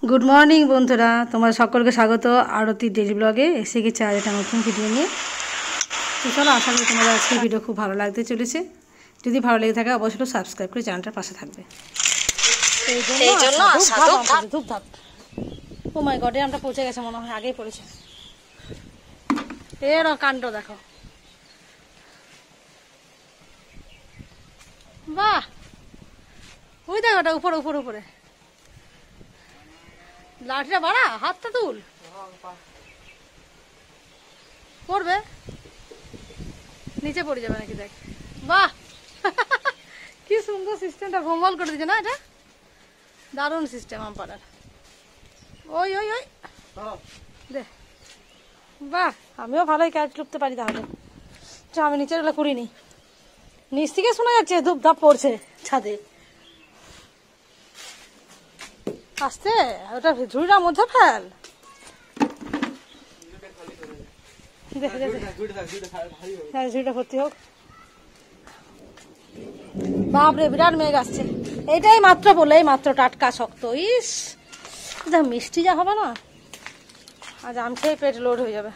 Good morning বন্ধুরা, তোমার সকলকে স্বাগত আরতি ডেইলি ব্লগে। এসে গেছে আর একটা নতুন ভিডিও নিয়ে। তো চলো, আশা করি তোমাদের আজকের ভিডিও খুব ভালো লাগতে চলেছে। যদি ভালো লেগে থাকে অবশ্যই সাবস্ক্রাইব করে চ্যানেলটার পাশে থাকবে। এই জন্য ধূপধাপ। ও মাই গড, আমরা পৌঁছে গেছে মনে হয়, আগেই পড়েছে। এর কাণ্ড দেখো, বাহ! ওই দেখো, ওটা উপরে উপরে উপরে। লাঠিটা বাড়া, হাতটা তুল, পড়বে, নিচে পড়ে যাবে নাকি। দেখ, বাহ! কি সুন্দর সিস্টেমটা ভোমল করে দিচ্ছে না, এটা দারুণ সিস্টেম আমপাড়ার। ওই ওই ওই দে, বাহ! আমিও ভালোই কাজ করতে পারি তাহলে। আমি নিচে এগুলো করিনি। নিচ থেকে শোনা যাচ্ছে ধূপ ধাপ পড়ছে ছাদে। আসতে ওটা ঝুড়িটার মধ্যে ফেল। ঝুড়িটা ভর্তি হোক। বাপরে, বিরাট মেঘ আসছে। এইটাই মাত্র বললে, এই মাত্র টাটকা শক্ত। ইস, মিষ্টি যা হবে না, আজ আম খেয়ে পেট লোড হয়ে যাবে।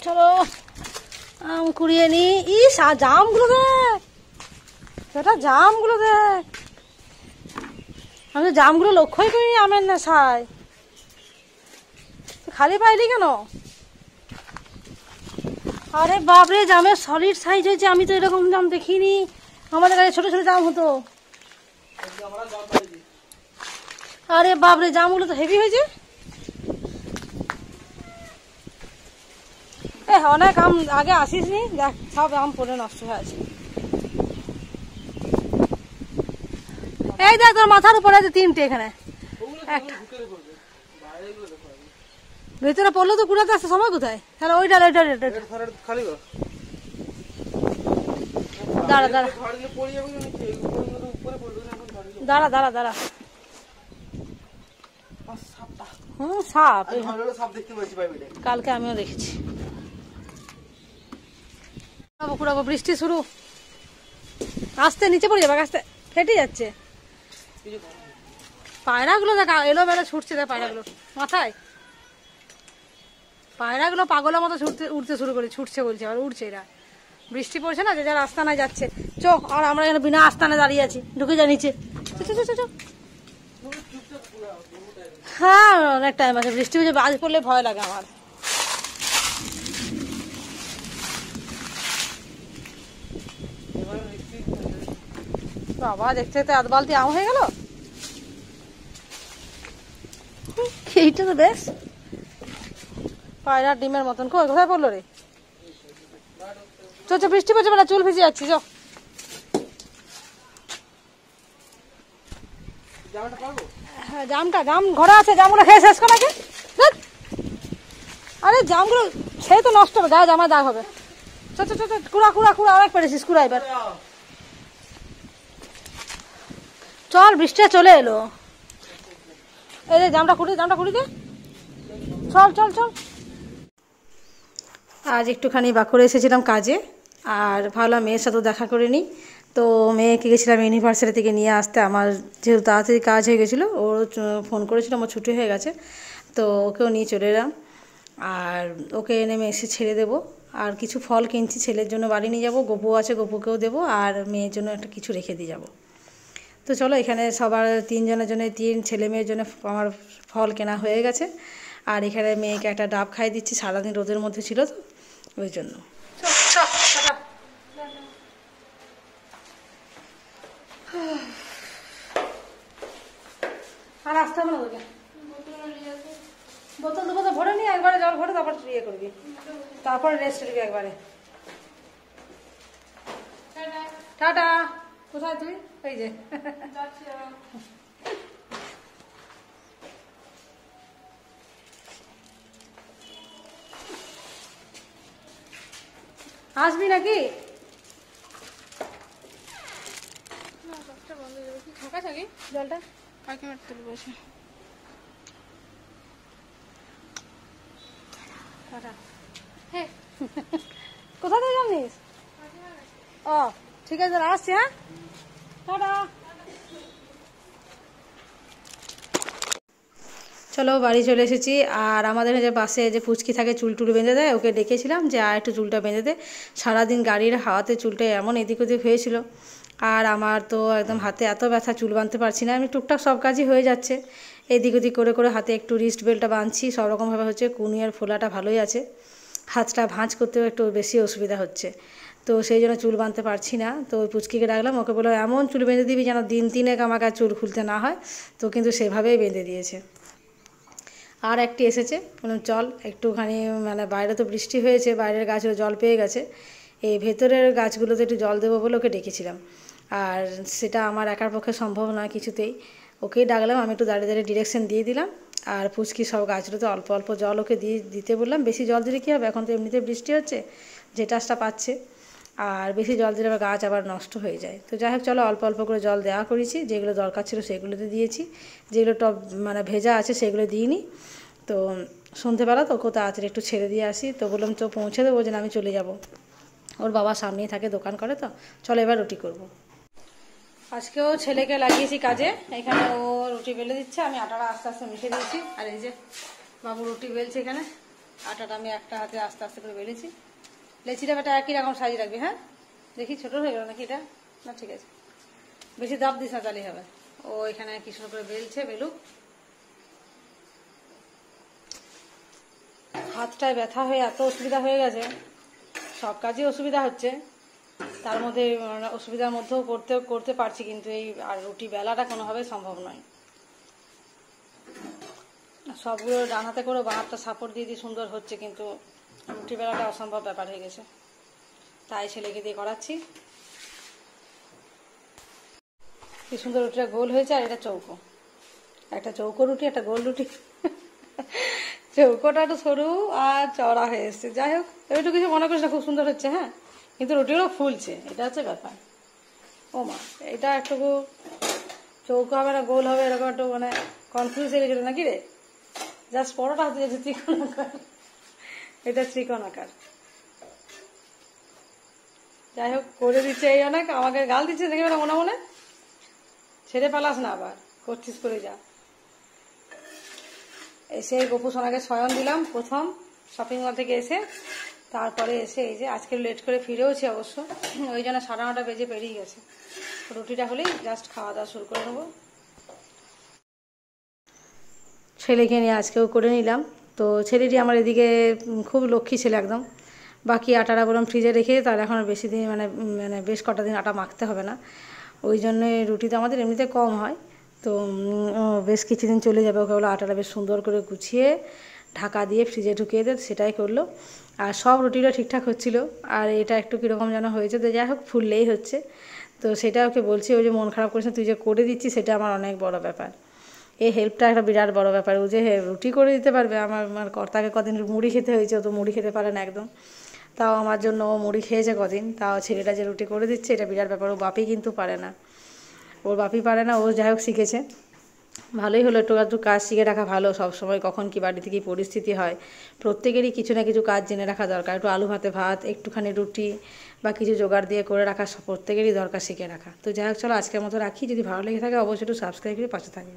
চলো আম কুড়িয়ে নি। ইস, জামগুলো দেখ, সেটা জামগুলো দেখ। আমি জামগুলো লক্ষ্যই করিনি আমের নেশায়। খালি পাইলি কেন? আরে বাপরে, জামের সলিড সাইজ হয়েছে। আমি তো এরকম জাম দেখিনি। আমাদের কাছে ছোট ছোট জাম হতো। আরে বাপরে, জামগুলো তো হেভি হয়েছে। অনেক আম আগে আসিস নি, দেখ সব আম পড়ে নষ্ট হয়ে আছে। এই দেখ, তোর মাথার উপরে আছে তিনটে, এখানে একটা ভেতরে পড়লো তো কুড়াতে আসতে সময় কোথায়? তাহলে ওইটা দাঁড়া দাঁড়া দাঁড়া দাঁড়া দাঁড়া। সাপ, কালকে আমিও দেখেছি। কুড়াবো, বৃষ্টি শুরু, আসতে নিচে পড়ে যাবে, আসতে ফেটে যাচ্ছে। পায়রাগুলো দেখা এলো বেলা ছুটছে, দেখ পায়রাগুলো মাথায়। পায়রাগুলো পাগলের মতো উঠতে শুরু করে, ছুটছে বলছে, আর উঠছে। এরা বৃষ্টি পড়ছে না, যে যার আস্তানায় যাচ্ছে। চোখ, আর আমরা এখানে বিনা আস্তানায় দাঁড়িয়ে আছি। ঢুকে যা নিচে। হ্যাঁ, অনেক টাইম আছে। বৃষ্টি হচ্ছে, বাজ পড়লে ভয় লাগে আমার। বাবা, দেখতে দেখতে আধ বালতি আম হয়ে গেল। এইটা তো বেশ পায়রার ডিমের মতন। কোথায় পড়লো রে? চো, বৃষ্টি পড়ছে বেলা, চুল ভিজে যাচ্ছি। চো, হ্যাঁ, জাম ঘরে আছে। জামগুলো খেয়ে শেষ করে নাকি? আরে জামগুলো খেয়ে তো নষ্ট হবে, গায়ে জামায় দাগ হবে। চো, কুড়া কুড়া কুড়া, অনেক পেরেছিস, কুড়া এবার। চল, বৃষ্টি চলে এলো। এই যে জামটা কুড়ি দে। চল চল চল। আজ একটুখানি বাঁকুড়ে এসেছিলাম কাজে, আর ভাবলাম মেয়ের সাথেও দেখা করে নিই। তো মেয়েকে গেছিলাম ইউনিভার্সিটি থেকে নিয়ে আসতে। আমার যেহেতু তাড়াতাড়ি কাজ হয়ে গেছিলো, ওর ফোন করেছিলাম, আমার ছুটি হয়ে গেছে, তো ওকেও নিয়ে চলে এলাম। আর ওকে এনে এসে ছেড়ে দেবো। আর কিছু ফল কিনছি, ছেলের জন্য বাড়ি নিয়ে যাবো, গপু আছে, গপুকেও দেবো, আর মেয়ের জন্য একটা কিছু রেখে দিয়ে যাবো। তো চলো, এখানে সবার তিনজনের জন্য, তিন ছেলে মেয়ের জন্য আমার ফল কেনা হয়ে গেছে। আর এখানে মেয়েকে একটা ডাব খাই দিচ্ছি, সারাদিন রোদের মধ্যে ছিল তো, ওই জন্য। আর আসতে হবে না তোকে, বোতল দেবো তো ভরে নিয়ে একবারে জল ভরে, তারপর ইয়ে করবি, তারপরে রেস্ট নিবি একবারে। টাটা। কোথায় তুই? এই যে আসবি নাকি? জলটা কোথা থেকে জানিস? ও ঠিক আছে, আসছি। হ্যাঁ, টাটা। চলো বাড়ি চলে এসেছি। আর আমাদের যে পাশে যে পুচকি থাকে চুল টুল বেঁধে দেয়, ওকে ডেকেছিলাম যে আর একটু চুলটা বেঁধে দে। সারাদিন গাড়ির হাওয়াতে চুলটা এমন এদিক ওদিক হয়েছিল। আর আমার তো একদম হাতে এত ব্যথা, চুল বাঁধতে পারছি না। আমি টুকটাক সব কাজই হয়ে যাচ্ছে, এদিক ওদিক করে করে হাতে একটু রিস্ট বেল্টটা বাঁধছি, সব রকমভাবে হচ্ছে। কুনিয়ার ফোলাটা ভালোই আছে, হাতটা ভাঁজ করতেও একটু বেশি অসুবিধা হচ্ছে। তো সেই জন্য চুল বাঁধতে পারছি না। তো ওই পুচকিকে ডাকলাম, ওকে বললো এমন চুল বেঁধে দিবি যেন দিন তিনেক আমাকে আর চুল খুলতে না হয়। তো কিন্তু সেভাবেই বেঁধে দিয়েছে। আর একটি এসেছে, বললাম চল একটুখানি, মানে বাইরে তো বৃষ্টি হয়েছে, বাইরের গাছগুলো জল পেয়ে গেছে, এই ভেতরের গাছগুলোতে একটু জল দেবো বলে ওকে ডেকেছিলাম। আর সেটা আমার একার পক্ষে সম্ভব নয় কিছুতেই। ওকেই ডাকলাম, আমি একটু দাঁড়িয়ে দাঁড়িয়ে ডিরেকশন দিয়ে দিলাম। আর পুচকি সব গাছগুলোতে অল্প অল্প জল ওকে দিতে বললাম। বেশি জল দিলে কী হবে, এখন তো এমনিতে বৃষ্টি হচ্ছে, যে টাসটা পাচ্ছে। আর বেশি জল দিলে আবার গাছ আবার নষ্ট হয়ে যায়। তো যাই হোক চলো, অল্প অল্প করে জল দেওয়া করেছি, যেগুলো দরকার ছিল সেগুলোতে দিয়েছি, যেগুলো টব মানে ভেজা আছে সেগুলো দিইনি। তো সন্ধেবেলা তো ওকে তাড়াতাড়ি একটু ছেড়ে দিয়ে আসি। তো বললাম তো পৌঁছে দেবো, যে আমি চলে যাব। ওর বাবা সামনেই থাকে, দোকান করে। তো চলো এবার রুটি করব। আজকেও ছেলেকে লাগিয়েছি কাজে, এখানে ও রুটি বেলে দিচ্ছে, আমি আটাটা আস্তে আস্তে মিশে দিয়েছি। আর এই যে বাবু রুটি বেলছে এখানে, আটাটা আমি একটা হাতে আস্তে আস্তে করে বেলেছি। লেচিটা বেটা একই রকম সাইজ রাখবি। হ্যাঁ, দেখি ছোটো হয়ে গেল নাকি এটা, না ঠিক আছে, বেশি দাব দিস না, তাহলেই হবে। ও এখানে কি সুন্দর করে বেলছে, বেলুক। হাতটায় ব্যথা হয়ে এত অসুবিধা হয়ে গেছে, সব কাজে অসুবিধা হচ্ছে, তার মধ্যে অসুবিধার মধ্যেও করতে পারছি, কিন্তু এই আর রুটি বেলাটা কোনোভাবেই সম্ভব নয়। সবগুলো ডান হাতে করে বাঁ হাতটা সাপোর্ট দিয়ে দিয়ে সুন্দর হচ্ছে, কিন্তু রুটি বেলাটা অসম্ভব ব্যাপার হয়ে গেছে। তাই ছেলেকে দিয়ে করাচ্ছি। কি সুন্দর রুটিটা গোল হয়েছে, আর এটা চৌকো, একটা চৌকো রুটি, একটা গোল রুটি। চৌকোটা একটু সরু আর চওড়া হয়ে এসছে। যাই হোক, একটু কিছু মনে করিস না, খুব সুন্দর হচ্ছে। হ্যাঁ, কিন্তু রুটিগুলো ফুলছে, এটা হচ্ছে ব্যাপার। ও মা, এটা একটু চৌকো হবে না গোল হবে, এরকম একটু মানে কনফিউজ হয়ে গেছিল নাকি রে। জাস্ট পরোটা হতে যাচ্ছে ত্রিকোণ আকার, এটা ত্রিকোণ আকার। যাই হোক, করে দিচ্ছে এই অনেক, আমাকে গাল দিচ্ছে দেখে মনে মনে, ছেড়ে পালাস না আবার, করছিস করে যা। এসে গপু সোনাকে শয়ন দিলাম প্রথম শপিং মল থেকে এসে, তারপরে এসে এই যে আজকে লেট করে ফিরেওছি অবশ্য, ওই জন্য 9:30 বেজে পেরিয়ে গেছে। রুটিটা হলেই জাস্ট খাওয়া দাওয়া শুরু করে নেবো। ছেলেকে নিয়ে আজকেও করে নিলাম। তো ছেলেটি আমার এদিকে খুব লক্ষ্মী ছেলে একদম। বাকি আটাটা বললাম ফ্রিজে রেখে, তার এখন আর বেশি দিন মানে মানে বেশ কটা দিন আটা মাখতে হবে না। ওই জন্যে রুটিটা আমাদের এমনিতে কম হয়, তো বেশ কিছুদিন চলে যাবে। ওকে বলো আটাটা বেশ সুন্দর করে গুছিয়ে ঢাকা দিয়ে ফ্রিজে ঢুকিয়ে দে, সেটাই করলো। আর সব রুটিটা ঠিকঠাক হচ্ছিলো, আর এটা একটু কীরকম যেন হয়েছে। তো যাই হোক, ফুললেই হচ্ছে। তো সেটা ওকে বলছি, ওই যে মন খারাপ করেছে, তুই যে করে দিচ্ছিস সেটা আমার অনেক বড় ব্যাপার। এই হেল্পটা একটা বিরাট বড় ব্যাপার। ও যে রুটি করে দিতে পারবে, আমার কর্তাকে কদিন মুড়ি খেতে হয়েছে, ও তো মুড়ি খেতে পারে না একদম। তাও আমার জন্য ও মুড়ি খেয়েছে কদিন, তাও ছেলেটা যে রুটি করে দিচ্ছে এটা বিরাট ব্যাপার। ও বাপি কিন্তু পারে না, ওর বাপি পারে না, ও যাই হোক শিখেছে। ভালোই হলো, একটু একটু কাজ শিখে রাখা ভালো। সব সময় কখন কি বাড়িতে কী পরিস্থিতি হয়, প্রত্যেকেরই কিছু না কিছু কাজ জেনে রাখা দরকার। একটু আলু ভাতে ভাত, একটুখানি রুটি বা কিছু জোগাড় দিয়ে করে রাখা প্রত্যেকেরই দরকার শিখে রাখা। তো যাই হোক চলো, আজকের মতো রাখি। যদি ভালো লেগে থাকে অবশ্যই একটু সাবস্ক্রাইব করে পাশে থাকবে।